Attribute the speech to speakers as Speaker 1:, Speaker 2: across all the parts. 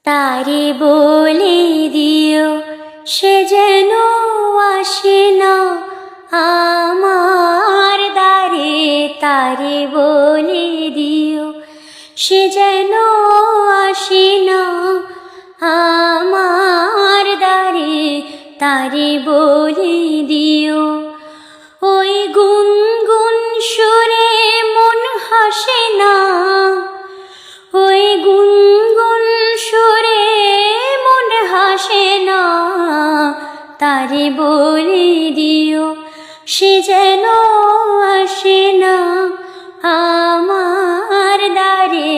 Speaker 1: তারে বলে দিও সে যেন আসে না আমার দ্বারে। তারে বলে দিও সে যেন আসে না আমার দ্বারে। তারে বলে দিও ওই গুনগুন সুরে মন হাসে না, ওই গুনগুন সুরে মন হাসে না। তারে বলে দিও সে যেন আসে না আমার দ্বারে।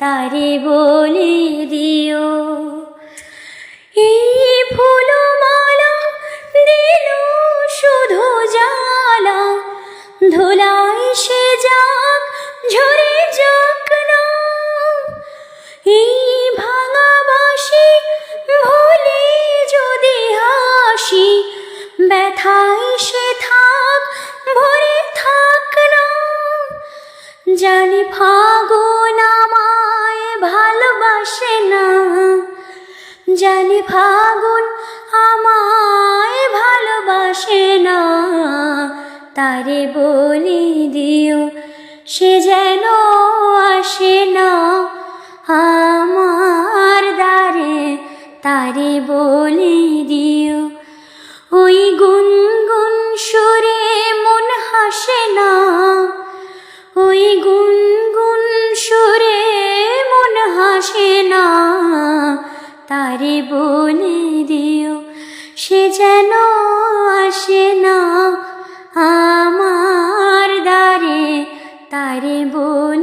Speaker 1: তারে বলে দিও এই ফুলমালা দিল শুধু জ্বালা, ধুলায় সে যাক ঝরে যাক না। এই ভাঙা বাঁশি ভুলে যদি হাসি, ব্যথায় সে থাক ভরে থাক না। জানি ফাগুন আমায় ভালোবাসে না, জানি ফাগুন আমায় ভালোবাসে না। তারে বলে দিও সে যেন আসে না আমার দ্বারে। তারে বলে দিও ওই গুনগুন সুরে মন হাসে না, ওই গুনগুন সুরে মন হাসে না। তারে বলে দিও সে যেন আসে না আমার দ্বারে। তারে বলে